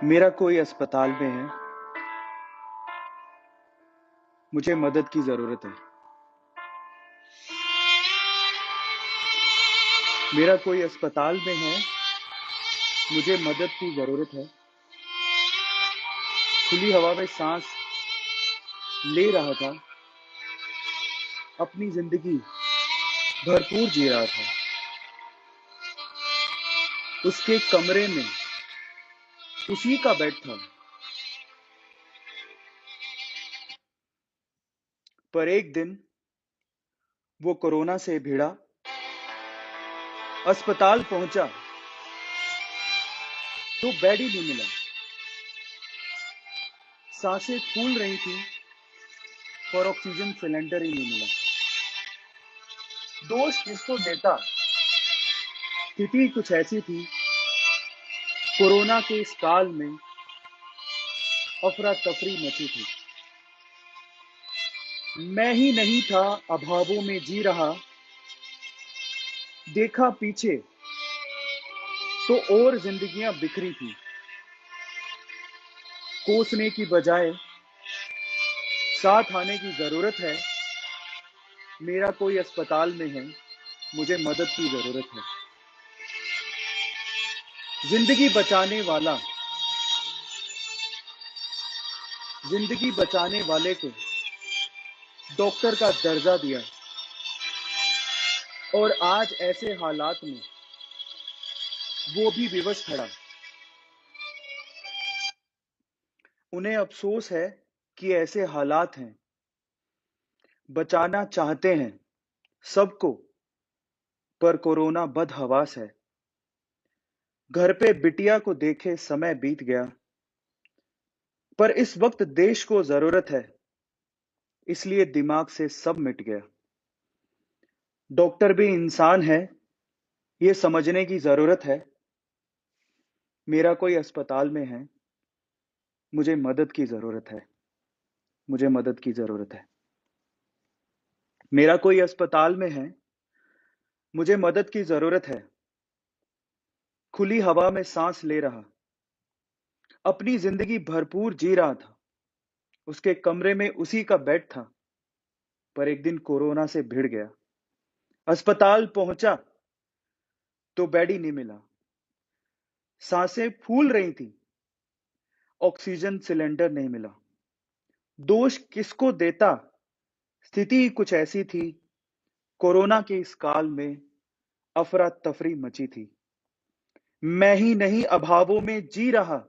मेरा कोई अस्पताल में है। मुझे मदद की जरूरत है। मेरा कोई अस्पताल में है। मुझे मदद की जरूरत है। खुली हवा में सांस ले रहा था। अपनी जिंदगी भरपूर जी रहा था। उसके कमरे में उसी का बेड था। पर एक दिन वो कोरोना से भिड़ा। अस्पताल पहुंचा तो बेड ही नहीं मिला। सांसें फूल रही थी पर ऑक्सीजन सिलेंडर ही नहीं मिला। दोष किसको देता? स्थिति कुछ ऐसी थी। कोरोना के इस काल में अफरा तफरी मची थी। मैं ही नहीं था अभावों में जी रहा। देखा पीछे तो और जिंदगियां बिखरी थी। कोसने की बजाय साथ आने की जरूरत है। मेरा कोई अस्पताल में है। मुझे मदद की जरूरत है। जिंदगी बचाने वाला जिंदगी बचाने वाले को डॉक्टर का दर्जा दिया। और आज ऐसे हालात में वो भी विवश खड़ा। उन्हें अफसोस है कि ऐसे हालात हैं। बचाना चाहते हैं सबको, पर कोरोना बदहवास है। घर पे बिटिया को देखे समय बीत गया। पर इस वक्त देश को जरूरत है, इसलिए दिमाग से सब मिट गया। डॉक्टर भी इंसान है, ये समझने की जरूरत है। मेरा कोई अस्पताल में है। मुझे मदद की जरूरत है। मुझे मदद की जरूरत है। मेरा कोई अस्पताल में है। मुझे मदद की जरूरत है। खुली हवा में सांस ले रहा। अपनी जिंदगी भरपूर जी रहा था। उसके कमरे में उसी का बेड था। पर एक दिन कोरोना से भिड़ गया। अस्पताल पहुंचा तो बेड ही नहीं मिला। सांसें फूल रही थी। ऑक्सीजन सिलेंडर नहीं मिला। दोष किसको देता? स्थिति कुछ ऐसी थी। कोरोना के इस काल में अफरा तफरी मची थी। मैं ही नहीं अभावों में जी रहा।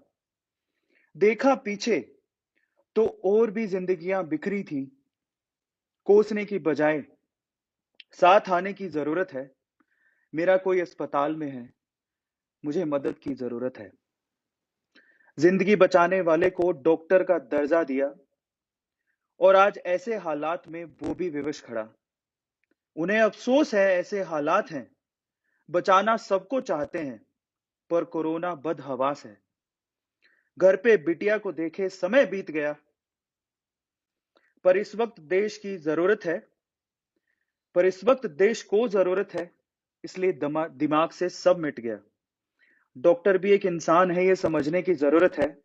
देखा पीछे तो और भी जिंदगियां बिखरी थी। कोसने की बजाय साथ आने की जरूरत है। मेरा कोई अस्पताल में है। मुझे मदद की जरूरत है। जिंदगी बचाने वाले को डॉक्टर का दर्जा दिया। और आज ऐसे हालात में वो भी विवश खड़ा। उन्हें अफसोस है ऐसे हालात हैं। बचाना सबको चाहते हैं, पर कोरोना बदहवास है। घर पे बिटिया को देखे समय बीत गया। पर इस वक्त देश की जरूरत है। पर इस वक्त देश को जरूरत है, इसलिए दिमाग से सब मिट गया। डॉक्टर भी एक इंसान है, ये समझने की जरूरत है।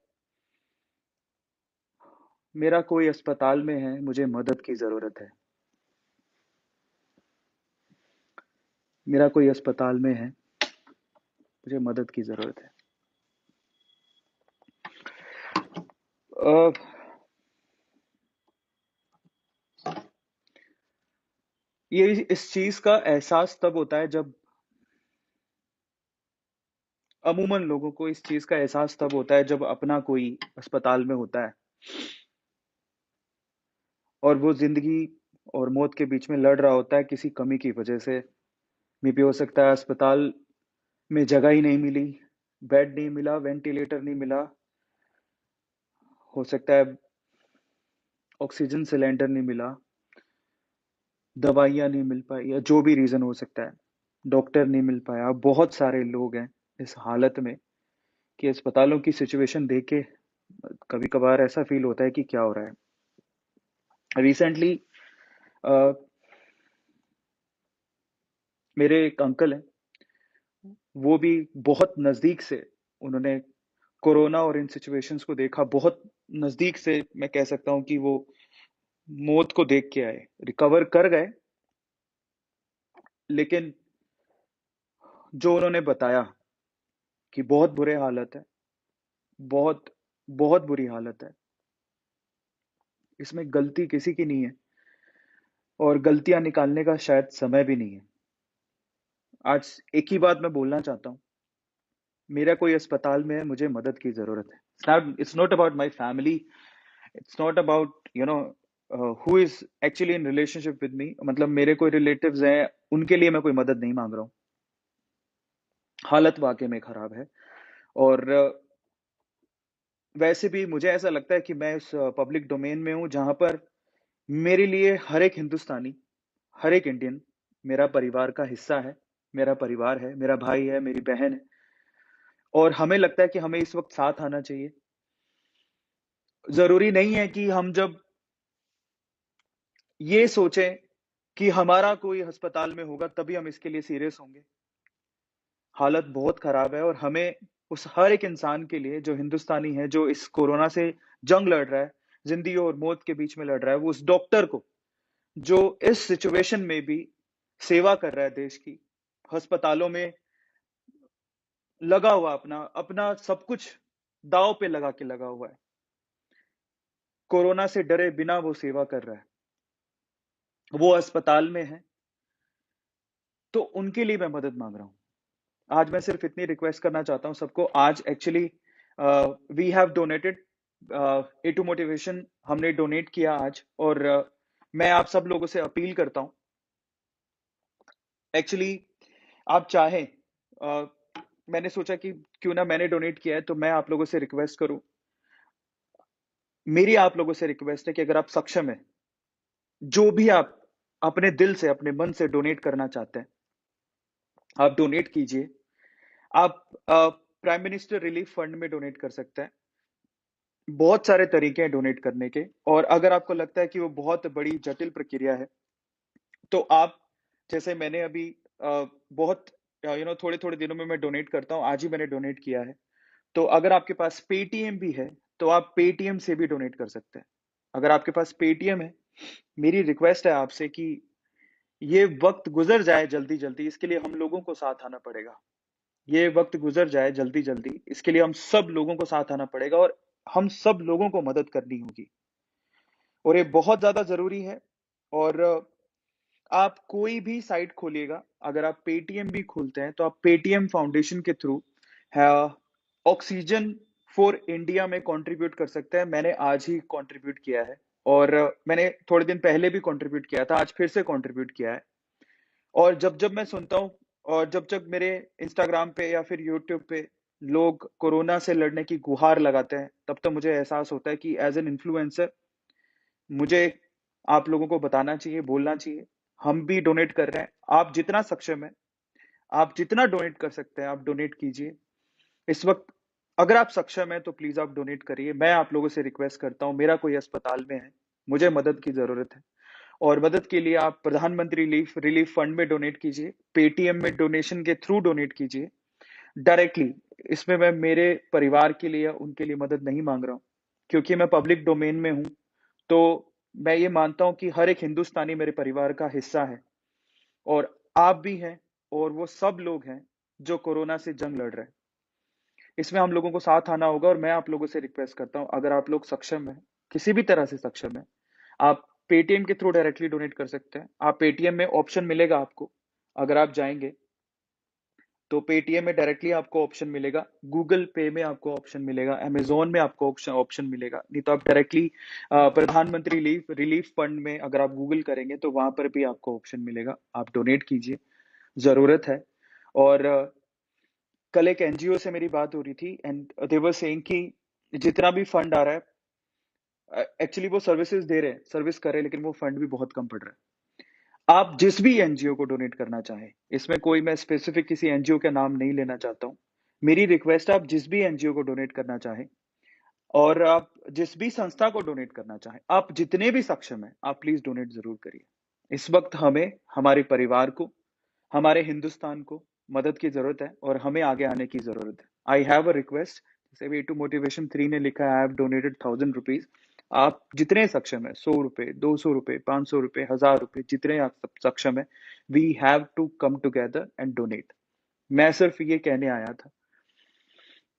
मेरा कोई अस्पताल में है। मुझे मदद की जरूरत है। मेरा कोई अस्पताल में है। मुझे मदद की जरूरत है। अ, ये इस चीज का एहसास तब होता है जब अमूमन लोगों को इस चीज का एहसास तब होता है जब अपना कोई अस्पताल में होता है और वो जिंदगी और मौत के बीच में लड़ रहा होता है किसी कमी की वजह से। मे भी हो सकता है अस्पताल में जगह ही नहीं मिली, बेड नहीं मिला, वेंटिलेटर नहीं मिला। हो सकता है ऑक्सीजन सिलेंडर नहीं मिला, दवाइयां नहीं मिल पाई, या जो भी रीजन हो सकता है, डॉक्टर नहीं मिल पाया। बहुत सारे लोग हैं इस हालत में कि अस्पतालों की सिचुएशन देख के कभी कभार ऐसा फील होता है कि क्या हो रहा है। रिसेंटली मेरे एक अंकल हैं। वो भी बहुत नजदीक से उन्होंने कोरोना और इन सिचुएशंस को देखा बहुत नजदीक से। मैं कह सकता हूँ कि वो मौत को देख के आए, रिकवर कर गए, लेकिन जो उन्होंने बताया कि बहुत बुरे हालत है, बहुत बहुत बुरी हालत है, इसमें गलती किसी की नहीं है और गलतियां निकालने का शायद समय भी नहीं है। आज एक ही बात मैं बोलना चाहता हूँ, मेरा कोई अस्पताल में है, मुझे मदद की जरूरत है। It's not about my family, it's not about who is actually in relationship with me, मतलब मेरे कोई रिलेटिव्स हैं, उनके लिए मैं कोई मदद नहीं मांग रहा हूँ। हालत वाकई में खराब है और वैसे भी मुझे ऐसा लगता है कि मैं इस पब्लिक डोमेन में हूं जहां पर मेरे लिए हर एक हिंदुस्तानी, हर एक इंडियन मेरा परिवार का हिस्सा है, मेरा परिवार है, मेरा भाई है, मेरी बहन है, और हमें लगता है कि हमें इस वक्त साथ आना चाहिए। जरूरी नहीं है कि हम जब ये सोचें कि हमारा कोई अस्पताल में होगा तभी हम इसके लिए सीरियस होंगे। हालत बहुत खराब है और हमें उस हर एक इंसान के लिए जो हिंदुस्तानी है, जो इस कोरोना से जंग लड़ रहा है, जिंदगी और मौत के बीच में लड़ रहा है, वो उस डॉक्टर को जो इस सिचुएशन में भी सेवा कर रहा है देश की, अस्पतालों में लगा हुआ, अपना अपना सब कुछ दांव पे लगा के लगा हुआ है, कोरोना से डरे बिना वो सेवा कर रहा है, वो अस्पताल में है, तो उनके लिए मैं मदद मांग रहा हूं। आज मैं सिर्फ इतनी रिक्वेस्ट करना चाहता हूं सबको। आज actually we have donated, a to motivation हमने डोनेट किया आज, और मैं आप सब लोगों से अपील करता हूं, एक्चुअली आप चाहें, मैंने सोचा कि क्यों ना, मैंने डोनेट किया है तो मैं आप लोगों से रिक्वेस्ट करूं, मेरी आप लोगों से रिक्वेस्ट है कि अगर आप सक्षम है, जो भी आप अपने दिल से, अपने मन से डोनेट करना चाहते हैं, आप डोनेट कीजिए। आप प्राइम मिनिस्टर रिलीफ फंड में डोनेट कर सकते हैं। बहुत सारे तरीके हैं डोनेट करने के, और अगर आपको लगता है कि वो बहुत बड़ी जटिल प्रक्रिया है, तो आप, जैसे मैंने अभी बहुत थोड़े थोड़े दिनों में मैं डोनेट करता हूँ, आज ही मैंने डोनेट किया है, तो अगर आपके पास पेटीएम भी है तो आप पेटीएम से भी डोनेट कर सकते हैं। अगर आपके पास पेटीएम है, मेरी रिक्वेस्ट है आपसे कि ये वक्त गुजर जाए जल्दी जल्दी, इसके लिए हम लोगों को साथ आना पड़ेगा। ये वक्त गुजर जाए जल्दी जल्दी, इसके लिए हम सब लोगों को साथ आना पड़ेगा और हम सब लोगों को मदद करनी होगी, और ये बहुत ज्यादा जरूरी है। और आप कोई भी साइट खोलिएगा, अगर आप पेटीएम भी खोलते हैं तो आप पेटीएम फाउंडेशन के थ्रू ऑक्सीजन फॉर इंडिया में कंट्रीब्यूट कर सकते हैं। मैंने आज ही कंट्रीब्यूट किया है, और मैंने थोड़े दिन पहले भी कंट्रीब्यूट किया था, आज फिर से कंट्रीब्यूट किया है। और जब जब मैं सुनता हूँ, और जब जब मेरे इंस्टाग्राम पे या फिर यूट्यूब पे लोग कोरोना से लड़ने की गुहार लगाते हैं, तब तक मुझे एहसास होता है कि एज एन इन्फ्लुएंसर मुझे आप लोगों को बताना चाहिए, बोलना चाहिए, हम भी डोनेट कर रहे हैं। आप जितना सक्षम है, आप जितना डोनेट कर सकते हैं, आप डोनेट कीजिए इस वक्त। अगर आप सक्षम है तो प्लीज आप डोनेट करिए। मैं आप लोगों से रिक्वेस्ट करता हूं, मेरा कोई अस्पताल में है, मुझे मदद की जरूरत है, और मदद के लिए आप प्रधानमंत्री रिलीफ रिलीफ फंड में डोनेट कीजिए, पेटीएम में डोनेशन के थ्रू डोनेट कीजिए डायरेक्टली। इसमें मैं मेरे परिवार के लिए, उनके लिए मदद नहीं मांग रहा हूँ, क्योंकि मैं पब्लिक डोमेन में हूं, तो मैं ये मानता हूं कि हर एक हिंदुस्तानी मेरे परिवार का हिस्सा है, और आप भी हैं, और वो सब लोग हैं जो कोरोना से जंग लड़ रहे हैं। इसमें हम लोगों को साथ आना होगा, और मैं आप लोगों से रिक्वेस्ट करता हूं, अगर आप लोग सक्षम हैं, किसी भी तरह से सक्षम है, आप पेटीएम के थ्रू डायरेक्टली डोनेट कर सकते हैं। आप पेटीएम में ऑप्शन मिलेगा आपको, अगर आप जाएंगे तो पेटीएम में डायरेक्टली आपको ऑप्शन मिलेगा, गूगल पे में आपको ऑप्शन मिलेगा, अमेजोन में आपको ऑप्शन मिलेगा, नहीं तो आप डायरेक्टली प्रधानमंत्री रिलीफ रिलीफ फंड में अगर आप गूगल करेंगे तो वहां पर भी आपको ऑप्शन मिलेगा। आप डोनेट कीजिए, जरूरत है। और कल एक एनजीओ से मेरी बात हो रही थी, एंड दे वर सेइंग कि जितना भी फंड आ रहा है, एक्चुअली वो सर्विसेज दे रहे हैं, सर्विस कर रहे हैं, लेकिन वो फंड भी बहुत कम पड़ रहा है। आप जिस भी एनजीओ को डोनेट करना चाहें, इसमें कोई, मैं स्पेसिफिक किसी एनजीओ का नाम नहीं लेना चाहता हूं, मेरी रिक्वेस्ट है, आप जिस भी एनजीओ को डोनेट करना चाहें, और आप जिस भी संस्था को डोनेट करना चाहें, आप जितने भी सक्षम हैं, आप प्लीज डोनेट जरूर करिए। इस वक्त हमें, हमारे परिवार को, हमारे हिंदुस्तान को मदद की जरूरत है, और हमें आगे आने की जरूरत है। आई हैव अ रिक्वेस्ट, जैसे अभी टू मोटिवेशन 3 ने लिखा है, आई हैव डोनेटेड 1000 रुपीज। आप जितने सक्षम है, 100 रुपए, 200 रुपए, 500 रुपए, 1000 रुपए, जितने आप सक्षम है, we have to come together and donate. मैं सिर्फ ये कहने आया था।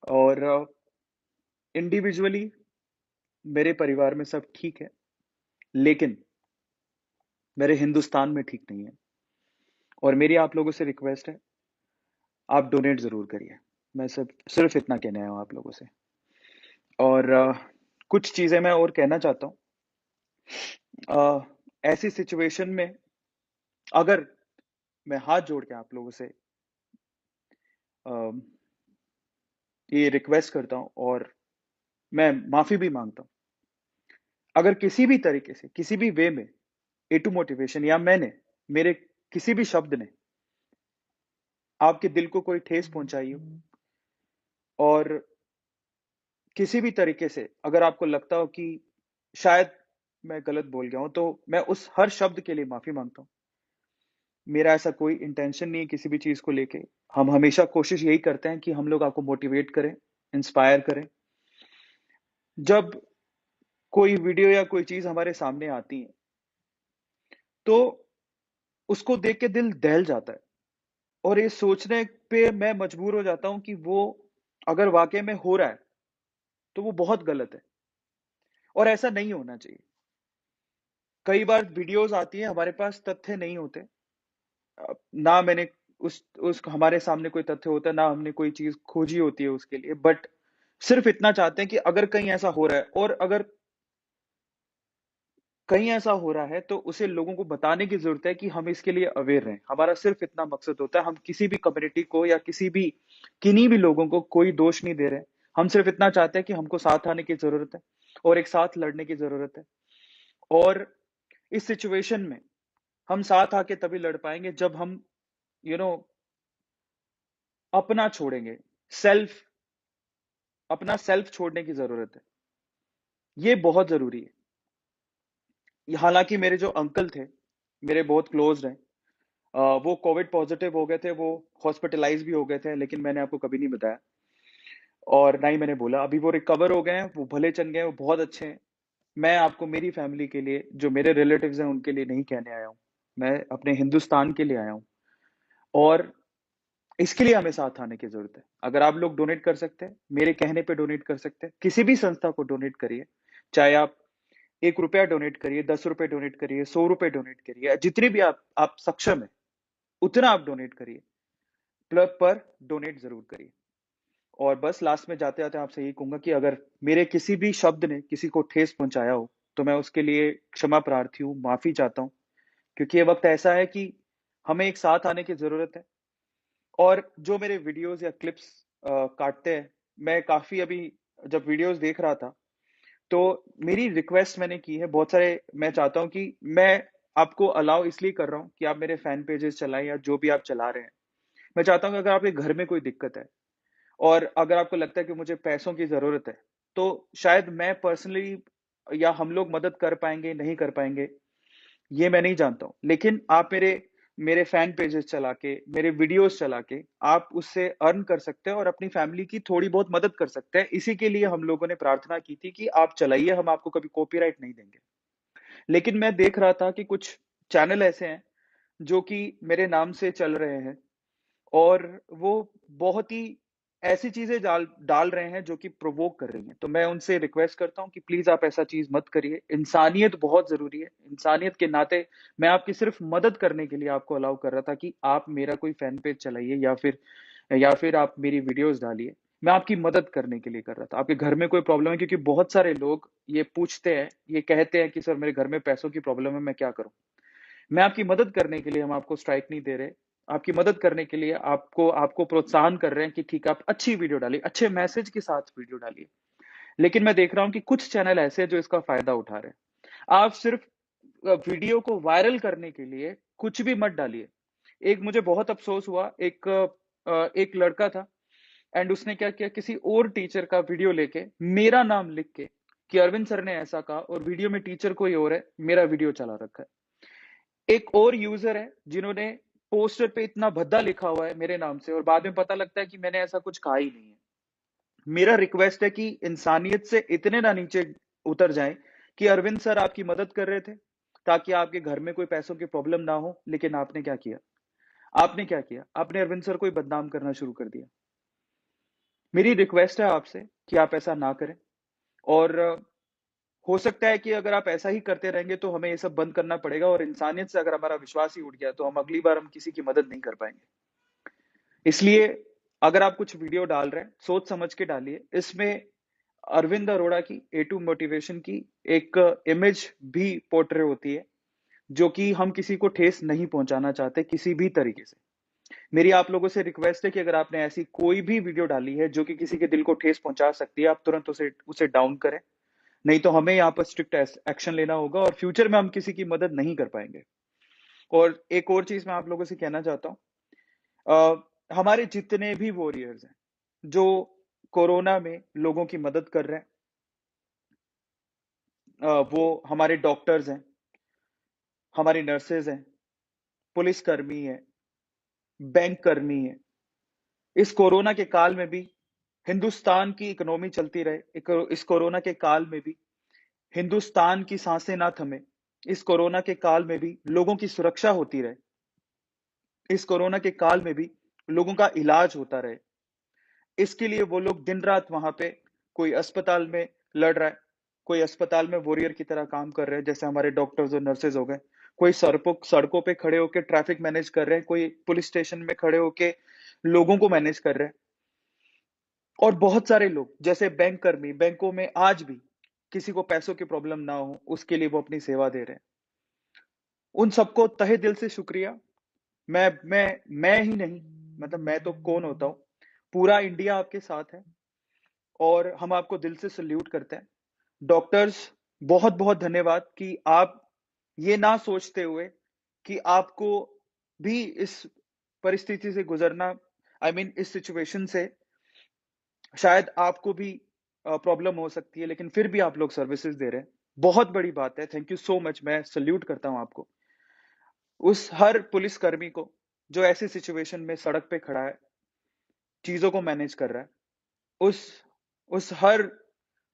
और इंडिविजुअली मेरे परिवार में सब ठीक है, लेकिन मेरे हिंदुस्तान में ठीक नहीं है। और मेरी आप लोगों से रिक्वेस्ट है, आप डोनेट जरूर करिए। मैं सिर्फ इतना कहने आया हूँ आप लोगों से। और कुछ चीजें मैं और कहना चाहता हूँ। ऐसी सिचुएशन में अगर मैं हाथ जोड़ के आप लोगों से अ, ये रिक्वेस्ट करता हूँ और मैं माफी भी मांगता हूँ, अगर किसी भी तरीके से, किसी भी वे में ए टू मोटिवेशन या मैंने, मेरे किसी भी शब्द ने आपके दिल को कोई ठेस पहुंचाई हो, और किसी भी तरीके से अगर आपको लगता हो कि शायद मैं गलत बोल गया हूं, तो मैं उस हर शब्द के लिए माफी मांगता हूं। मेरा ऐसा कोई इंटेंशन नहीं है किसी भी चीज को लेके। हम हमेशा कोशिश यही करते हैं कि हम लोग आपको मोटिवेट करें, इंस्पायर करें। जब कोई वीडियो या कोई चीज हमारे सामने आती है, तो उसको देख के दिल दहल जाता है, और ये सोचने पे मैं मजबूर हो जाता हूं कि वो अगर वाकई में हो रहा है तो वो बहुत गलत है, और ऐसा नहीं होना चाहिए। कई बार वीडियोस आती है, हमारे पास तथ्य नहीं होते। ना मैंने उस हमारे सामने कोई तथ्य होता है, ना हमने कोई चीज खोजी होती है उसके लिए, बट सिर्फ इतना चाहते हैं कि अगर कहीं ऐसा हो रहा है, और अगर कहीं ऐसा हो रहा है तो उसे लोगों को बताने की जरूरत है कि हम इसके लिए अवेयर रहें। हमारा सिर्फ इतना मकसद होता है। हम किसी भी कम्युनिटी को या किसी भी किन्हीं भी लोगों को कोई दोष नहीं दे रहे। हम सिर्फ इतना चाहते हैं कि हमको साथ आने की जरूरत है और एक साथ लड़ने की जरूरत है। और इस सिचुएशन में हम साथ आके तभी लड़ पाएंगे जब हम यू you नो know, अपना छोड़ेंगे। सेल्फ अपना सेल्फ छोड़ने की जरूरत है। ये बहुत जरूरी है। हालांकि मेरे जो अंकल थे, मेरे बहुत क्लोज हैं, वो कोविड पॉजिटिव हो गए थे, वो हॉस्पिटलाइज भी हो गए थे, लेकिन मैंने आपको कभी नहीं बताया और ना ही मैंने बोला। अभी वो रिकवर हो गए हैं, वो भले चल गए, वो बहुत अच्छे हैं। मैं आपको मेरी फैमिली के लिए, जो मेरे रिलेटिव्स हैं, उनके लिए नहीं कहने आया हूँ। मैं अपने हिंदुस्तान के लिए आया हूँ, और इसके लिए हमें साथ आने की जरूरत है। अगर आप लोग डोनेट कर सकते हैं, मेरे कहने पे डोनेट कर सकते हैं, किसी भी संस्था को डोनेट करिए। चाहे आप 1 रुपया डोनेट करिए, 10 रुपए डोनेट करिए, 100 रुपए डोनेट करिए, जितने भी आप सक्षम है उतना आप डोनेट करिए। पर डोनेट जरूर करिए। और बस लास्ट में जाते जाते आपसे यही कहूंगा कि अगर मेरे किसी भी शब्द ने किसी को ठेस पहुंचाया हो, तो मैं उसके लिए क्षमा प्रार्थी हूँ, माफी चाहता हूँ। क्योंकि ये वक्त ऐसा है कि हमें एक साथ आने की जरूरत है। और जो मेरे वीडियोस या क्लिप्स काटते हैं, मैं काफी अभी जब वीडियोस देख रहा था, तो मेरी रिक्वेस्ट मैंने की है बहुत सारे। मैं चाहता हूं कि मैं आपको अलाउ इसलिए कर रहा हूं कि आप मेरे फैन पेजेस चलाएं या जो भी आप चला रहे हैं। मैं चाहता हूं कि अगर आपके घर में कोई दिक्कत है, और अगर आपको लगता है कि मुझे पैसों की जरूरत है, तो शायद मैं पर्सनली या हम लोग मदद कर पाएंगे, नहीं कर पाएंगे, ये मैं नहीं जानता हूँ। लेकिन आप मेरे मेरे फैन पेजेस चला के, मेरे वीडियोस चला के, आप उससे अर्न कर सकते हैं और अपनी फैमिली की थोड़ी बहुत मदद कर सकते हैं। इसी के लिए हम लोगों ने प्रार्थना की थी कि आप चलाइए, हम आपको कभी कॉपीराइट नहीं देंगे। लेकिन मैं देख रहा था कि कुछ चैनल ऐसे हैं जो कि मेरे नाम से चल रहे हैं, और वो बहुत ही ऐसी चीजें डाल डाल रहे हैं जो कि प्रोवोक कर रही हैं। तो मैं उनसे रिक्वेस्ट करता हूं कि प्लीज आप ऐसा चीज मत करिए। इंसानियत बहुत जरूरी है। इंसानियत के नाते मैं आपकी सिर्फ मदद करने के लिए आपको अलाउ कर रहा था कि आप मेरा कोई फैन पेज चलाइए या फिर आप मेरी वीडियोस डालिए। मैं आपकी मदद करने के लिए कर रहा था। आपके घर में कोई प्रॉब्लम है, क्योंकि बहुत सारे लोग ये पूछते हैं, ये कहते हैं कि सर मेरे घर में पैसों की प्रॉब्लम है, मैं क्या करूं। मैं आपकी मदद करने के लिए, हम आपको स्ट्राइक नहीं दे रहे। आपकी मदद करने के लिए आपको आपको प्रोत्साहन कर रहे हैं कि ठीक है, आप अच्छी वीडियो डालिए, अच्छे मैसेज के साथ वीडियो डालिए। लेकिन मैं देख रहा हूं कि कुछ चैनल ऐसे हैं जो इसका फायदा उठा रहे हैं। आप सिर्फ वीडियो को वायरल करने के लिए कुछ भी मत डालिए। एक मुझे बहुत अफसोस हुआ, एक लड़का था, एंड उसने क्या किया, किसी और टीचर का वीडियो लेके मेरा नाम लिख के कि अरविंद सर ने ऐसा कहा, और वीडियो में टीचर कोई और है, मेरा वीडियो चला रखा है। एक और यूजर है जिन्होंने पोस्टर पे इतना भद्दा लिखा हुआ है मेरे नाम से, और बाद में पता लगता है कि मैंने ऐसा कुछ कहा ही नहीं है। मेरा रिक्वेस्ट है कि इंसानियत से इतने ना नीचे उतर जाएं कि अरविंद सर आपकी मदद कर रहे थे ताकि आपके घर में कोई पैसों की प्रॉब्लम ना हो, लेकिन आपने क्या किया? आपने क्या किया? आपने अरविंद सर को ही बदनाम करना शुरू कर दिया। मेरी रिक्वेस्ट है आपसे कि आप ऐसा ना करें। और हो सकता है कि अगर आप ऐसा ही करते रहेंगे तो हमें ये सब बंद करना पड़ेगा, और इंसानियत से अगर हमारा विश्वास ही उठ गया तो हम अगली बार हम किसी की मदद नहीं कर पाएंगे। इसलिए अगर आप कुछ वीडियो डाल रहे हैं, सोच समझ के डालिए। इसमें अरविंद अरोड़ा की ए टू मोटिवेशन की एक इमेज भी पोर्ट्रे होती है, जो कि हम किसी को ठेस नहीं पहुंचाना चाहते किसी भी तरीके से। मेरी आप लोगों से रिक्वेस्ट है कि अगर आपने ऐसी कोई भी वीडियो डाली है जो कि किसी के दिल को ठेस पहुंचा सकती है, आप तुरंत उसे उसे डाउन करें। नहीं तो हमें यहाँ पर स्ट्रिक्ट एक्शन लेना होगा और फ्यूचर में हम किसी की मदद नहीं कर पाएंगे। और एक और चीज मैं आप लोगों से कहना चाहता हूँ, हमारे जितने भी वॉरियर्स हैं जो कोरोना में लोगों की मदद कर रहे हैं, वो हमारे डॉक्टर्स हैं, हमारी नर्सेज हैं, पुलिस कर्मी है, बैंक कर्मी है। इस कोरोना के काल में भी हिंदुस्तान की इकोनॉमी चलती रहे, इस कोरोना के काल में भी हिंदुस्तान की सांसें ना थमे, इस कोरोना के काल में भी लोगों की सुरक्षा होती रहे, इस कोरोना के काल में भी लोगों का इलाज होता रहे। इसके लिए वो लोग दिन रात वहां पे, कोई अस्पताल में लड़ रहा है, कोई अस्पताल में वॉरियर की तरह काम कर रहे हैं जैसे हमारे डॉक्टर्स और नर्सेज हो गए, कोई सड़कों पे खड़े होकर ट्रैफिक मैनेज कर रहे हैं, कोई पुलिस स्टेशन में खड़े होकर लोगों को मैनेज कर रहे हैं। और बहुत सारे लोग जैसे बैंक कर्मी, बैंकों में आज भी किसी को पैसों की प्रॉब्लम ना हो उसके लिए वो अपनी सेवा दे रहे हैं। उन सबको तहे दिल से शुक्रिया। मैं ही नहीं, मतलब मैं तो कौन होता हूँ, पूरा इंडिया आपके साथ है और हम आपको दिल से सल्यूट करते हैं। डॉक्टर्स, बहुत बहुत धन्यवाद कि आप ये ना सोचते हुए कि आपको भी इस परिस्थिति से गुजरना, आई मीन इस सिचुएशन से शायद आपको भी प्रॉब्लम हो सकती है, लेकिन फिर भी आप लोग सर्विसेज दे रहे हैं। बहुत बड़ी बात है, थैंक यू सो मच, मैं सल्यूट करता हूं आपको। उस हर पुलिस कर्मी को जो ऐसी सिचुएशन में सड़क पे खड़ा है, चीजों को मैनेज कर रहा है, उस उस हर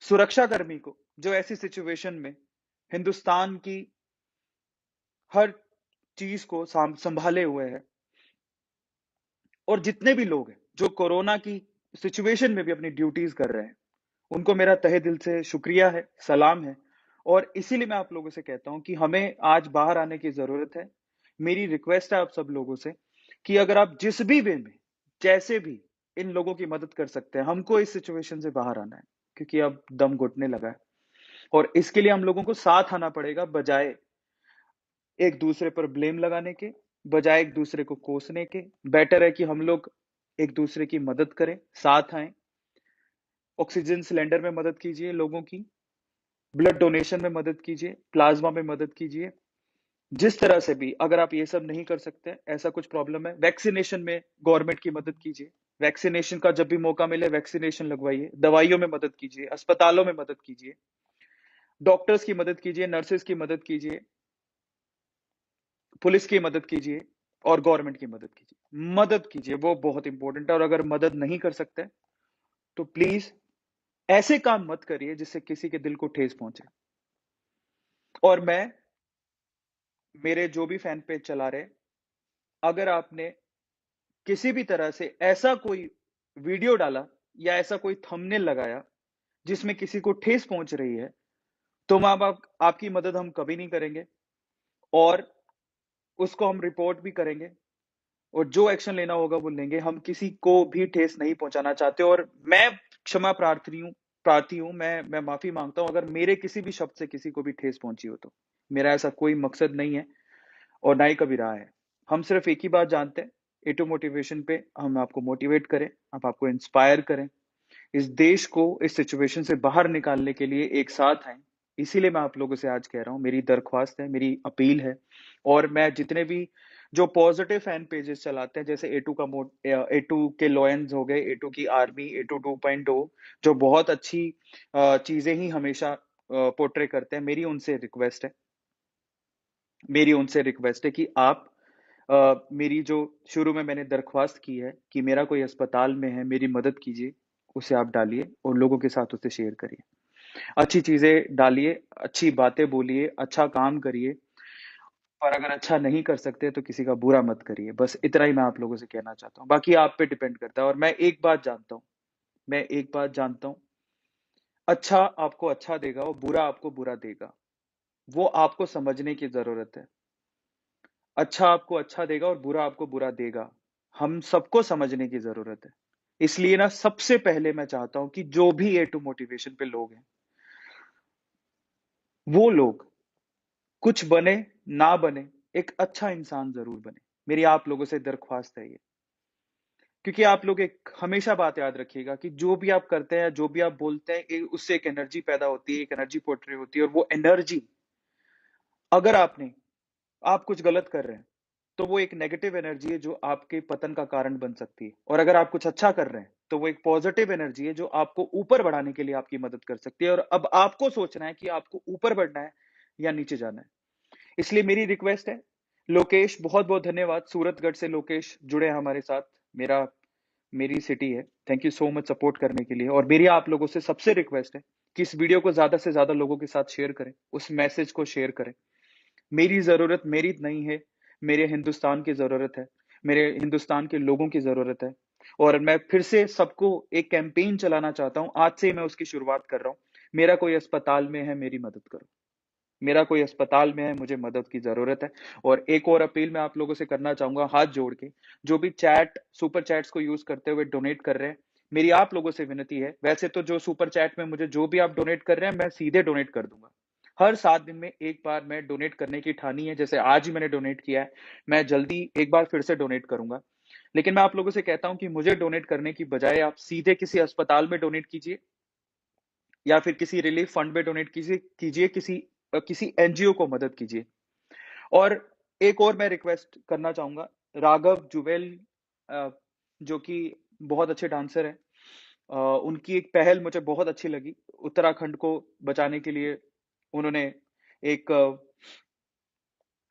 सुरक्षा कर्मी को जो ऐसी सिचुएशन में हिंदुस्तान की हर चीज को संभाले हुए है, और जितने भी लोग हैं जो कोरोना की सिचुएशन में भी अपनी ड्यूटीज कर रहे हैं, उनको मेरा तहे दिल से शुक्रिया है, सलाम है। और इसीलिए मैं आप लोगों से कहता हूं कि हमें आज बाहर आने की जरूरत है। मेरी रिक्वेस्ट है आप सब लोगों से कि अगर आप जिस भी वे में, जैसे भी इन लोगों की मदद कर सकते हैं, हमको इस सिचुएशन से बाहर आना है, क्योंकि अब दम घुटने लगा है। और इसके लिए हम लोगों को साथ आना पड़ेगा, बजाय एक दूसरे पर ब्लेम लगाने के, बजाय एक दूसरे को कोसने के। बेटर है कि हम लोग एक दूसरे की मदद करें, साथ आए। ऑक्सीजन सिलेंडर में मदद कीजिए लोगों की, ब्लड डोनेशन में मदद कीजिए, प्लाज्मा में मदद कीजिए। जिस तरह से भी, अगर आप ये सब नहीं कर सकते, ऐसा कुछ प्रॉब्लम है, वैक्सीनेशन में गवर्नमेंट की मदद कीजिए। वैक्सीनेशन का जब भी मौका मिले वैक्सीनेशन लगवाइए, दवाइयों में मदद कीजिए, अस्पतालों में मदद कीजिए, डॉक्टर्स की मदद कीजिए, नर्सेज की मदद कीजिए, पुलिस की मदद कीजिए और गवर्नमेंट की मदद कीजिए। मदद कीजिए, वो बहुत इंपॉर्टेंट है। और अगर मदद नहीं कर सकते तो प्लीज ऐसे काम मत करिए जिससे किसी के दिल को ठेस पहुंचे। और मैं, मेरे जो भी फैन पेज चला रहे, अगर आपने किसी भी तरह से ऐसा कोई वीडियो डाला या ऐसा कोई थंबनेल लगाया जिसमें किसी को ठेस पहुंच रही है, तो माँ बाप आपकी मदद हम कभी नहीं करेंगे, और उसको हम रिपोर्ट भी करेंगे, और जो एक्शन लेना होगा वो लेंगे। हम किसी को भी ठेस नहीं पहुंचाना चाहते। और मैं क्षमा प्रार्थी हूं, मैं माफी मांगता हूं अगर मेरे किसी भी शब्द से किसी को भी ठेस पहुंची हो तो। मेरा ऐसा कोई मकसद नहीं है और ना ही कभी रहा है। हम सिर्फ एक ही बात जानते हैं, एटू मोटिवेशन पे हम आपको मोटिवेट करें, आप आपको इंस्पायर करें, इस देश को इस सिचुएशन से बाहर निकालने के लिए एक साथ आए। इसीलिए मैं आप लोगों से आज कह रहा हूं, मेरी दरख्वास्त है, मेरी अपील है। और मैं जितने भी जो पॉजिटिव फैन पेजेस चलाते हैं, जैसे ए टू का ए टू के लॉयंस हो गए, ए टू की आर्मी, ए टू 2.0, जो बहुत अच्छी चीजें ही हमेशा पोर्ट्रे करते हैं, मेरी उनसे रिक्वेस्ट है कि आप मेरी जो शुरू में मैंने दरख्वास्त की है कि मेरा कोई अस्पताल में है, मेरी मदद कीजिए। उसे आप डालिए और लोगों के साथ उसे शेयर करिए। अच्छी चीज़ें डालिए, अच्छी बातें बोलिए, अच्छा काम करिए और अगर अच्छा नहीं कर सकते तो किसी का बुरा मत करिए। बस इतना ही मैं आप लोगों से कहना चाहता हूँ। बाकी आप पे डिपेंड करता है और मैं एक बात जानता हूँ, अच्छा आपको अच्छा देगा और बुरा आपको बुरा देगा। वो आपको समझने की ज़रूरत है। अच्छा आपको अच्छा देगा और बुरा आपको बुरा देगा। हम सबको समझने की ज़रूरत है। इसलिए ना सबसे पहले मैं चाहता हूँ कि जो भी ए टू मोटिवेशन पे लोग हैं, वो लोग कुछ बने, ना बने, एक अच्छा इंसान ज़रूर बने। मेरी आप लोगों से दरख्वास्त है ये। क्योंकि आप लोग एक हमेशा बात याद रखिएगा कि जो भी आप करते हैं, जो भी आप बोलते हैं, उससे एक एनर्जी पैदा होती है, एक एनर्जी पोर्ट्रे होती है और वो एनर्जी अगर आप कुछ गलत कर रहे हैं, तो वो एक नेगेटिव एनर्जी है जो आपके पतन का कारण बन सकती है और अगर आप कुछ अच्छा कर रहे हैं, तो वो एक पॉजिटिव एनर्जी है जो आपको ऊपर बढ़ाने के लिए आपकी मदद कर सकती है और अब आपको सोचना है कि आपको ऊपर बढ़ना है या नीचे जाना है। इसलिए मेरी रिक्वेस्ट है, लोकेश बहुत-बहुत धन्यवाद, सूरतगढ़ से लोकेश जुड़े हैं हमारे साथ। मेरा मेरी सिटी है। Thank you so much support करने के लिए और मेरी आप लोगों से सबसे रिक्वेस्ट है कि इस वीडियो को ज़्यादा से ज़्यादा लोगों के साथ शेयर करें, उस मैसेज को शेयर करें। मेरी ज़रूरत मेरी नहीं है, मेरे हिंदुस्तान की ज़रूरत है, मेरे हिंदुस्तान के लोगों की ज़रूरत है और मैं फिर से सबको एक कैंपेन चलाना चाहता हूँ, आज से मैं उसकी शुरुआत कर रहा हूँ। मेरा कोई अस्पताल में है, मेरी मदद करो। मेरा कोई अस्पताल में है, मुझे मदद की ज़रूरत है और एक और अपील मैं आप लोगों से करना चाहूँगा हाथ जोड़ के, जो भी सुपर चैट्स को यूज़ करते हुए डोनेट कर रहे हैं, मेरी आप लोगों से विनती है, वैसे तो जो सुपर चैट में मुझे जो भी आप डोनेट कर रहे हैं, मैं सीधे डोनेट कर दूँगा। हर 7 दिन में 1 बार मैं डोनेट करने की ठानी है, जैसे आज ही मैंने डोनेट किया है, मैं जल्दी एक बार फिर से डोनेट करूँगा। लेकिन मैं आप लोगों से कहता हूँ कि मुझे डोनेट करने की बजाय आप सीधे किसी अस्पताल में डोनेट कीजिए या फिर किसी रिलीफ फंड में डोनेट कीजिए किसी एनजीओ को मदद कीजिए। और एक और मैं रिक्वेस्ट करना चाहूंगा, राघव जुवेल अ, जो कि बहुत अच्छे डांसर हैं, उनकी एक पहल मुझे बहुत अच्छी लगी। उत्तराखंड को बचाने के लिए उन्होंने एक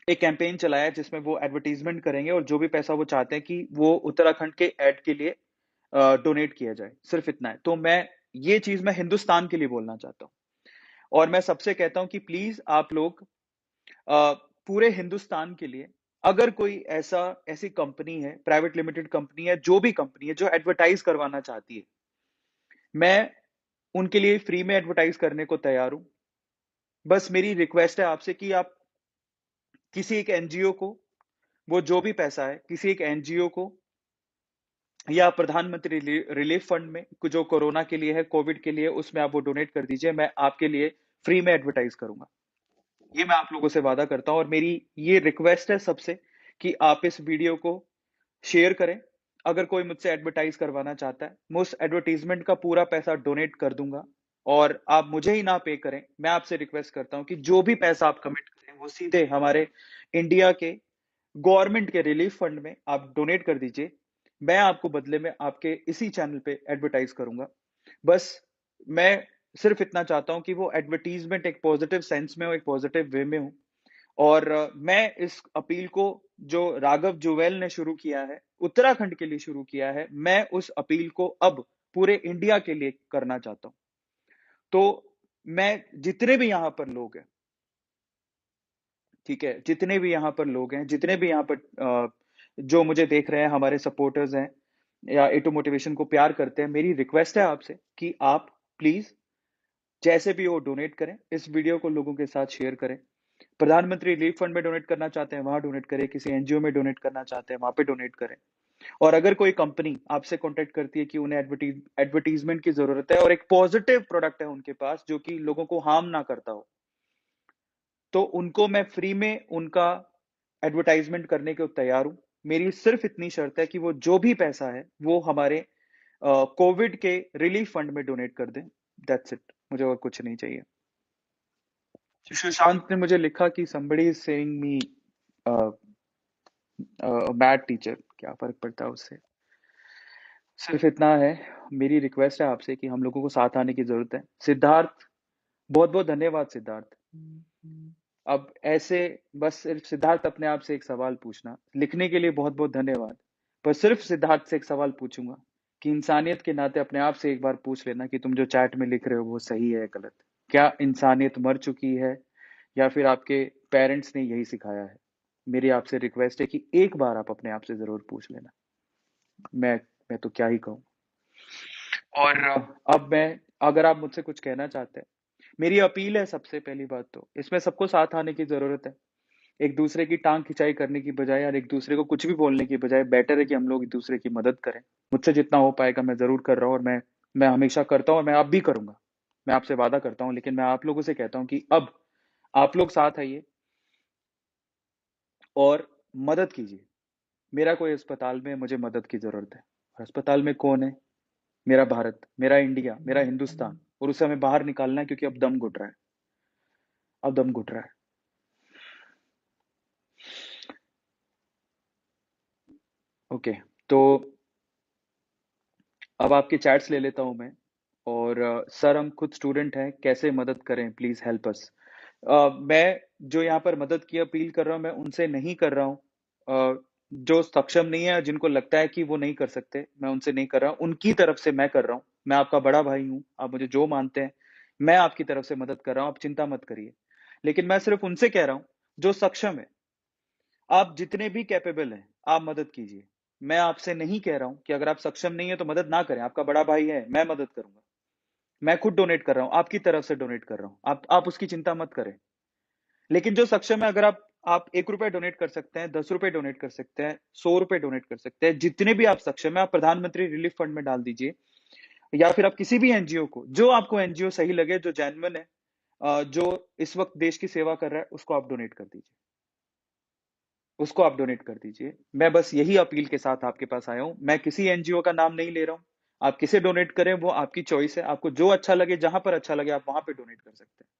एक कैंपेन चलाया है जिसमें वो एडवर्टाइजमेंट करेंगे और जो भी पैसा वो चाहते हैं कि वो उत्तराखंड के एड के लिए डोनेट किया जाए, सिर्फ इतना है। तो ये चीज मैं हिंदुस्तान के लिए बोलना चाहता हूँ और मैं सबसे कहता हूँ कि प्लीज आप लोग पूरे हिंदुस्तान के लिए अगर कोई ऐसी कंपनी है, प्राइवेट लिमिटेड कंपनी है, जो भी कंपनी है जो एडवर्टाइज करवाना चाहती है, मैं उनके लिए फ्री में एडवर्टाइज करने को तैयार हूं। बस मेरी रिक्वेस्ट है आपसे कि आप किसी एक एनजीओ को, वो जो भी पैसा है किसी एक एनजीओ को या प्रधानमंत्री रिलीफ फंड में जो कोरोना के लिए है, कोविड के लिए, उसमें आप वो डोनेट कर दीजिए। मैं आपके लिए फ्री में एडवर्टाइज करूंगा, ये मैं आप लोगों से वादा करता हूं और मेरी ये रिक्वेस्ट है सबसे कि आप इस वीडियो को शेयर करें। अगर कोई मुझसे एडवर्टाइज करवाना चाहता है, मैं उस एडवर्टीजमेंट का पूरा पैसा डोनेट कर दूंगा और आप मुझे ही ना पे करें। मैं आपसे रिक्वेस्ट करता हूं कि जो भी पैसा आप कमिट करें वो सीधे हमारे इंडिया के गवर्नमेंट के रिलीफ फंड में आप डोनेट कर दीजिए। मैं आपको बदले में आपके इसी चैनल पे एडवर्टाइज करूंगा। बस मैं सिर्फ इतना चाहता हूं कि वो एडवर्टीजमेंट एक पॉजिटिव सेंस में हो, एक पॉजिटिव वे में हो और मैं इस अपील को जो राघव जुवेल ने शुरू किया है, उत्तराखंड के लिए शुरू किया है, मैं उस अपील को अब पूरे इंडिया के लिए करना चाहता हूं। तो मैं जितने भी यहां पर लोग हैं, ठीक है, जितने भी यहाँ पर लोग हैं, जितने भी यहाँ पर जो मुझे देख रहे हैं, हमारे सपोर्टर्स हैं या एटू मोटिवेशन को प्यार करते हैं, मेरी रिक्वेस्ट है आपसे कि आप प्लीज जैसे भी हो डोनेट करें, इस वीडियो को लोगों के साथ शेयर करें। प्रधानमंत्री रिलीफ फंड में डोनेट करना चाहते हैं, वहां डोनेट करें। किसी एनजीओ में डोनेट करना चाहते हैं, वहां पे डोनेट करें। और अगर कोई कंपनी आपसे कांटेक्ट करती है कि उन्हें एडवर्टीजमेंट की जरूरत है और एक पॉजिटिव प्रोडक्ट है उनके पास जो कि लोगों को हार्म ना करता हो, तो उनको मैं फ्री में उनका एडवर्टाइजमेंट करने को तैयार हूं। मेरी सिर्फ इतनी शर्त है कि वो जो भी पैसा है वो हमारे कोविड के रिलीफ फंड में डोनेट कर दें। दैट्स इट, मुझे और कुछ नहीं चाहिए। सुशांत ने मुझे लिखा कि somebody is saying me bad teacher, क्या फर्क पड़ता है उससे। सिर्फ इतना है, मेरी रिक्वेस्ट है आपसे कि हम लोगों को साथ आने की जरूरत है। सिद्धार्थ, बहुत बहुत धन्यवाद सिद्धार्थ। अब ऐसे बस सिर्फ सिद्धार्थ अपने आप से एक सवाल पूछना, लिखने के लिए बहुत बहुत धन्यवाद, पर सिर्फ सिद्धार्थ से एक सवाल पूछूंगा कि इंसानियत के नाते अपने आप से एक बार पूछ लेना कि तुम जो चैट में लिख रहे हो वो सही है या गलत। क्या इंसानियत मर चुकी है या फिर आपके पेरेंट्स ने यही सिखाया है? मेरी आपसे रिक्वेस्ट है कि एक बार आप अपने आप से ज़रूर पूछ लेना। मैं मैं तो क्या ही कहूँ। और अब मैं अगर आप मुझसे कुछ कहना चाहते हैं, मेरी अपील है सबसे पहली बात तो, इसमें सबको साथ आने की ज़रूरत है। एक दूसरे की टांग खिंचाई करने की बजाय और एक दूसरे को कुछ भी बोलने की बजाय बेटर है कि हम लोग एक दूसरे की मदद करें। मुझसे जितना हो पाएगा मैं ज़रूर कर रहा हूँ और मैं हमेशा करता हूँ और मैं अब भी करूँगा। मैं आपसे वादा करता हूँ, लेकिन मैं आप लोगों से कहता हूँ कि अब आप लोग साथ आइए और मदद कीजिए। मेरा कोई अस्पताल में मुझे मदद की ज़रूरत है। और अस्पताल में कौन है? मेरा भारत, मेरा इंडिया, मेरा हिंदुस्तान, और उसे हमें बाहर निकालना है क्योंकि अब दम घुट रहा है। अब दम घुट रहा है। ओके, तो अब आपके चैट्स ले लेता हूँ मैं। और सर हम खुद स्टूडेंट हैं, कैसे मदद करें? Please help us. मैं जो यहाँ पर मदद की अपील कर रहा हूँ, मैं उनसे नहीं कर रहा हूँ जो सक्षम नहीं है, जिनको लगता है कि वो नहीं कर सकते, मैं उनसे नहीं कर रहा हूँ, उनकी तरफ से मैं कर रहा हूँ। मैं आपका बड़ा भाई हूँ, आप मुझे जो मानते हैं, मैं आपकी तरफ से मदद कर रहा हूँ, आप चिंता मत करिए। लेकिन मैं सिर्फ उनसे कह रहा हूँ, जो सक्षम है। आप जितने भी कैपेबल हैं, आप मदद कीजिए। मैं आपसे नहीं कह रहा हूँ कि अगर आप सक्षम नहीं है तो मदद ना करें, आपका बड़ा भाई है, मैं मदद करूँगा। मैं खुद डोनेट कर रहा हूँ, आपकी तरफ से डोनेट कर रहा हूँ। आप उसकी चिंता मत करें। लेकिन जो सक्षम है, अगर आप ₹1 डोनेट कर सकते हैं, ₹10 डोनेट कर सकते हैं, ₹100 डोनेट कर सकते हैं, जितने भी आप सक्षम हैं, आप प्रधानमंत्री रिलीफ फंड में डाल दीजिए। या फिर आप किसी भी एनजीओ को, जो आपको एनजीओ सही लगे, जो जेन्युइन है, जो इस वक्त देश की सेवा कर रहा है, उसको आप डोनेट कर दीजिए। उसको आप डोनेट कर दीजिए। मैं बस यही अपील के साथ आपके पास आया हूँ। मैं किसी एनजीओ का नाम नहीं ले रहा हूँ। आप किसे डोनेट करें वो आपकी चॉइस है। आपको जो अच्छा लगे, जहां पर अच्छा लगे, आप वहां पे डोनेट कर सकते हैं।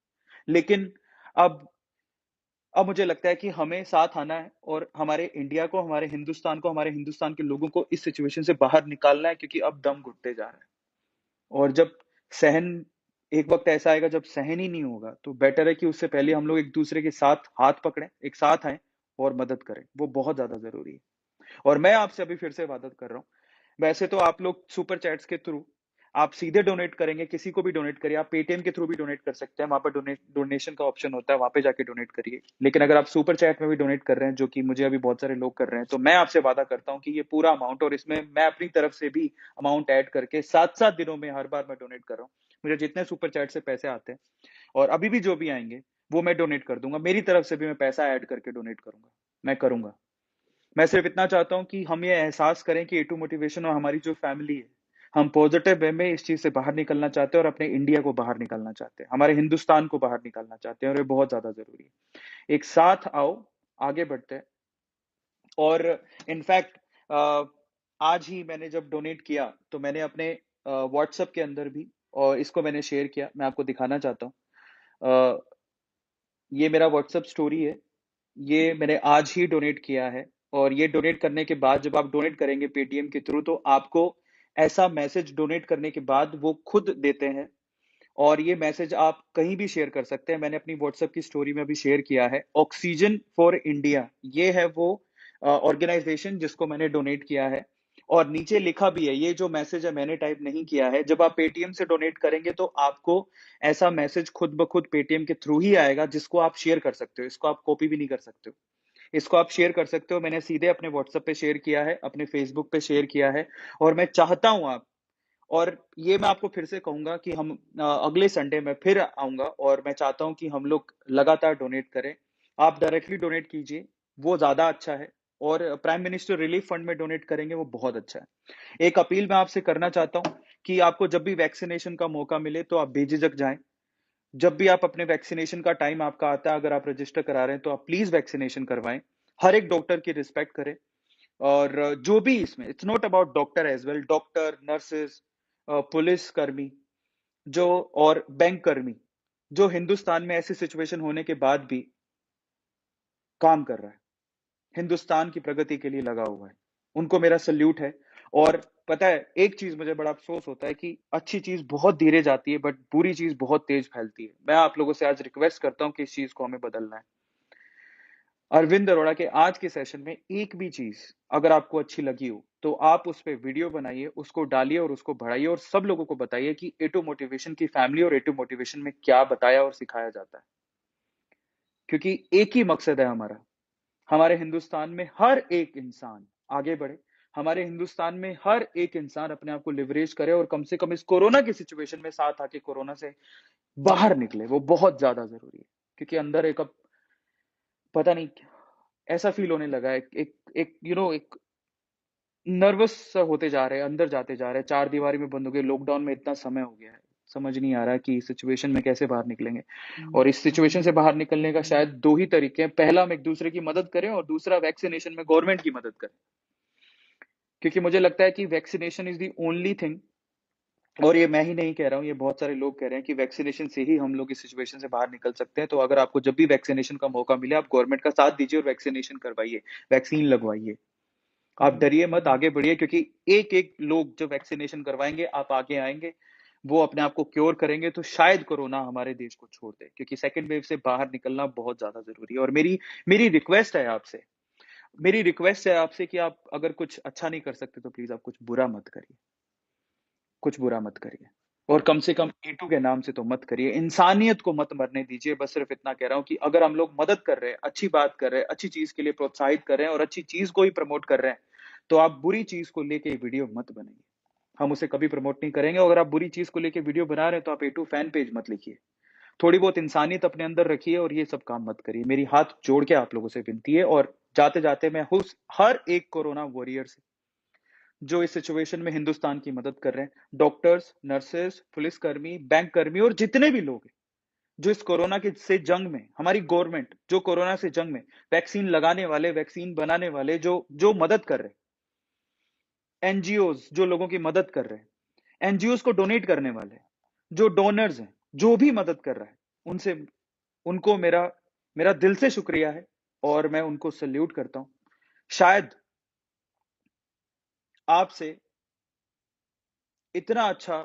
लेकिन अब अब मुझे लगता है कि हमें साथ आना है और हमारे इंडिया को, हमारे हिंदुस्तान को, हमारे हिंदुस्तान के लोगों को इस सिचुएशन से बाहर निकालना है, क्योंकि अब दम घुटते जा रहा है। और जब सहन एक वक्त ऐसा आएगा जब सहन ही नहीं होगा, तो बेटर है कि उससे पहले हम लोग एक दूसरे के साथ हाथ पकड़ें, एक साथ आए और मदद करें। वो बहुत ज्यादा जरूरी है। और मैं आपसे अभी फिर से वादा कर रहा हूँ। वैसे तो आप लोग सुपर चैट्स के थ्रू आप सीधे डोनेट करेंगे, किसी को भी डोनेट करिए। आप पेटीएम के थ्रू भी डोनेट कर सकते हैं, वहां पर डोनेशन का ऑप्शन होता है, वहां पे जाके डोनेट करिए। लेकिन अगर आप सुपर चैट में भी डोनेट कर रहे हैं, जो कि मुझे अभी बहुत सारे लोग कर रहे हैं, तो मैं आपसे वादा करता हूँ कि ये पूरा अमाउंट, और इसमें मैं अपनी तरफ से भी अमाउंट ऐड करके 7-7 दिनों में हर बार मैं डोनेट कर रहा हूँ। मुझे जितने सुपर चैट से पैसे आते हैं और अभी भी जो भी आएंगे, वो मैं डोनेट कर दूंगा। मेरी तरफ से भी मैं पैसा ऐड करके डोनेट करूंगा। मैं करूंगा। मैं सिर्फ इतना चाहता हूँ कि हम ये एहसास करें कि ए2 मोटिवेशन और हमारी जो फैमिली है, हम पॉजिटिव वे में इस चीज से बाहर निकलना चाहते हैं और अपने इंडिया को बाहर निकालना चाहते हैं, हमारे हिंदुस्तान को बाहर निकालना चाहते हैं, और ये बहुत ज्यादा जरूरी है। एक साथ आओ, आगे बढ़ते हैं। और इनफैक्ट आज ही मैंने जब डोनेट किया, तो मैंने अपने व्हाट्सएप के अंदर भी, और इसको मैंने शेयर किया, मैं आपको दिखाना चाहता हूँ। ये मेरा व्हाट्सएप स्टोरी है। ये मैंने आज ही डोनेट किया है। और ये डोनेट करने के बाद, जब आप डोनेट करेंगे पेटीएम के थ्रू, तो आपको ऐसा मैसेज डोनेट करने के बाद वो खुद देते हैं। और ये मैसेज आप कहीं भी शेयर कर सकते हैं। मैंने अपनी व्हाट्सएप की स्टोरी में भी शेयर किया है। ऑक्सीजन फॉर इंडिया, ये है वो ऑर्गेनाइजेशन जिसको मैंने डोनेट किया है। और नीचे लिखा भी है, ये जो मैसेज है मैंने टाइप नहीं किया है। जब आप पेटीएम से डोनेट करेंगे तो आपको ऐसा मैसेज खुद ब खुद पेटीएम के थ्रू ही आएगा, जिसको आप शेयर कर सकते हो। इसको आप कॉपी भी नहीं कर सकते हो, इसको आप शेयर कर सकते हो। मैंने सीधे अपने व्हाट्सएप पे शेयर किया है, अपने फेसबुक पे शेयर किया है। और मैं चाहता हूं आप, और ये मैं आपको फिर से कहूंगा कि हम अगले संडे में फिर आऊंगा, और मैं चाहता हूं कि हम लोग लगातार डोनेट करें। आप डायरेक्टली डोनेट कीजिए, वो ज्यादा अच्छा है। और प्राइम मिनिस्टर रिलीफ फंड में डोनेट करेंगे, वो बहुत अच्छा है। एक अपील मैं आपसे करना चाहता हूं कि आपको जब भी वैक्सीनेशन का मौका मिले तो आप बेझिझक जाएं। जब भी आप अपने वैक्सीनेशन का टाइम आपका आता है, अगर आप रजिस्टर करा रहे हैं, तो आप प्लीज वैक्सीनेशन करवाएं। हर एक डॉक्टर की रिस्पेक्ट करें। और जो भी इसमें, it's not about doctor as well, doctor, nurses, police कर्मी, जो और बैंक कर्मी, जो हिंदुस्तान में ऐसी सिचुएशन होने के बाद भी काम कर रहा है, हिंदुस्तान की प्रगति के लिए लगा हुआ है, उनको मेरा सल्यूट है। और पता है, एक चीज मुझे बड़ा अफसोस होता है कि अच्छी चीज बहुत धीरे जाती है, बट बुरी चीज बहुत तेज फैलती है। मैं आप लोगों से आज रिक्वेस्ट करता हूं कि इस चीज को हमें बदलना है। अरविंद अरोड़ा के आज के सेशन में एक भी चीज अगर आपको अच्छी लगी हो, तो आप उस पे वीडियो बनाइए, उसको डालिए और उसको बढ़ाइए और सब लोगों को बताइए कि A2 मोटिवेशन की फैमिली और A2 मोटिवेशन में क्या बताया और सिखाया जाता है। क्योंकि एक ही मकसद है हमारा, हमारे हिंदुस्तान में हर एक इंसान आगे बढ़े, हमारे हिंदुस्तान में हर एक इंसान अपने आप को लिवरेज करे और कम से कम इस कोरोना की सिचुएशन में साथ आके कोरोना से बाहर निकले। वो बहुत ज्यादा जरूरी है, क्योंकि अंदर एक अब पता नहीं ऐसा फील होने लगा है, एक एक एक नर्वस सा होते जा रहे हैं, अंदर जाते जा रहे हैं, चार दीवारी में बंद हो गए, लॉकडाउन में इतना समय हो गया है, समझ नहीं आ रहा कि इस सिचुएशन में कैसे बाहर निकलेंगे। और इस सिचुएशन से बाहर निकलने का शायद दो ही तरीके हैं, पहला हम एक दूसरे की मदद करें और दूसरा वैक्सीनेशन में गवर्नमेंट की मदद करें। क्योंकि मुझे लगता है कि vaccination is the only thing, और ये मैं ही नहीं कह रहा हूँ, ये बहुत सारे लोग कह रहे हैं कि वैक्सीनेशन से ही हम लोग इस सिचुएशन से बाहर निकल सकते हैं। तो अगर आपको जब भी वैक्सीनेशन का मौका मिले, आप गवर्नमेंट का साथ दीजिए और वैक्सीनेशन करवाइए, वैक्सीन लगवाइए। आप डरिए मत, आगे बढ़िए, क्योंकि एक एक लोग जो वैक्सीनेशन करवाएंगे, आप आगे आएंगे, वो अपने आप को क्योर करेंगे, तो शायद कोरोना हमारे देश को छोड़ दे। क्योंकि सेकेंड वेव से बाहर निकलना बहुत ज्यादा जरूरी है। और मेरी मेरी रिक्वेस्ट है आपसे, मेरी रिक्वेस्ट है आपसे कि आप अगर कुछ अच्छा नहीं कर सकते तो प्लीज आप कुछ बुरा मत करिए, कुछ बुरा मत करिए। और कम से कम A2 के नाम से तो मत करिए, इंसानियत को मत मरने दीजिए। बस सिर्फ इतना कह रहा हूं कि अगर हम लोग मदद कर रहे हैं, अच्छी बात कर रहे हैं, अच्छी चीज के लिए प्रोत्साहित कर रहे हैं और अच्छी चीज को ही प्रमोट कर रहे हैं, तो आप बुरी चीज को लेके वीडियो मत बनाइए। हम उसे कभी प्रमोट नहीं करेंगे। अगर आप बुरी चीज को लेके वीडियो बना रहे हैं तो आप A2 फैन पेज मत लिखिए। थोड़ी बहुत इंसानियत अपने अंदर रखिए और ये सब काम मत करिए। मेरी हाथ जोड़ के आप लोगों से विनती है। और जाते जाते मैं उस हर एक कोरोना वॉरियर से जो इस सिचुएशन में हिंदुस्तान की मदद कर रहे हैं, डॉक्टर्स, नर्सेस, पुलिसकर्मी, बैंक कर्मी और जितने भी लोग हैं जो इस कोरोना के से जंग में, हमारी गवर्नमेंट जो कोरोना से जंग में, वैक्सीन लगाने वाले, वैक्सीन बनाने वाले, जो जो मदद कर रहे हैं, एनजीओज जो लोगों की मदद कर रहे हैं, एनजीओज को डोनेट करने वाले, जो डोनर्स हैं, जो भी मदद कर रहा है, उनसे उनको मेरा मेरा दिल से शुक्रिया है और मैं उनको सल्यूट करता हूं। शायद आपसे इतना अच्छा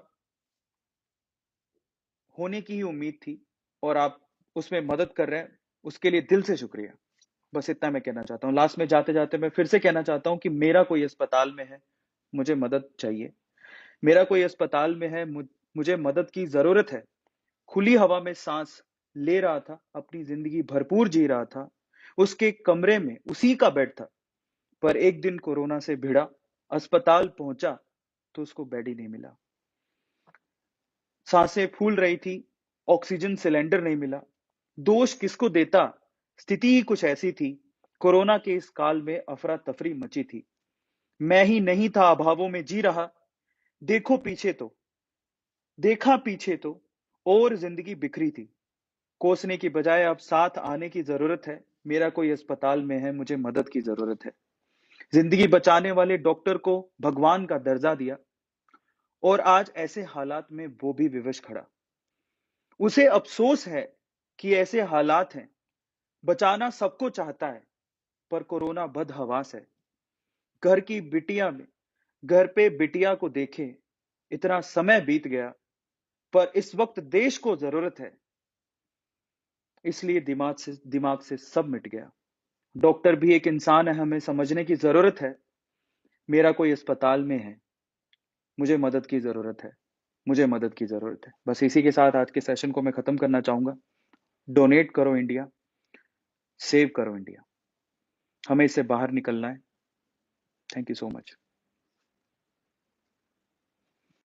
होने की ही उम्मीद थी और आप उसमें मदद कर रहे हैं, उसके लिए दिल से शुक्रिया। बस इतना मैं कहना चाहता हूँ। लास्ट में जाते जाते मैं फिर से कहना चाहता हूँ कि मेरा कोई अस्पताल में है, मुझे मदद चाहिए। मेरा कोई अस्पताल में है, मुझे मदद की जरूरत है। खुली हवा में सांस ले रहा था, अपनी जिंदगी भरपूर जी रहा था, उसके कमरे में उसी का बेड था। पर एक दिन कोरोना से भिड़ा, अस्पताल पहुंचा तो उसको बेड ही नहीं मिला। सांसें फूल रही थी, ऑक्सीजन सिलेंडर नहीं मिला। दोष किसको देता, स्थिति ही कुछ ऐसी थी। कोरोना के इस काल में अफरा तफरी मची थी। मैं ही नहीं था अभावों में जी रहा। देखो पीछे तो, देखा पीछे तो और जिंदगी बिखरी थी। कोसने की बजाय अब साथ आने की जरूरत है। मेरा कोई अस्पताल में है, मुझे मदद की जरूरत है। जिंदगी बचाने वाले डॉक्टर को भगवान का दर्जा दिया और आज ऐसे हालात में वो भी विवश खड़ा। उसे अफसोस है कि ऐसे हालात हैं। बचाना सबको चाहता है पर कोरोना बदहवास है। घर की बिटिया में, घर पे बिटिया को देखे, इतना समय बीत गया पर इस वक्त देश को जरूरत है। इसलिए दिमाग से सब मिट गया। डॉक्टर भी एक इंसान है, हमें समझने की जरूरत है। मेरा कोई अस्पताल में है, मुझे मदद की जरूरत है, मुझे मदद की जरूरत है। बस इसी के साथ आज के सेशन को मैं खत्म करना चाहूंगा। डोनेट करो इंडिया, सेव करो इंडिया, हमें इससे बाहर निकलना है। Thank you so much.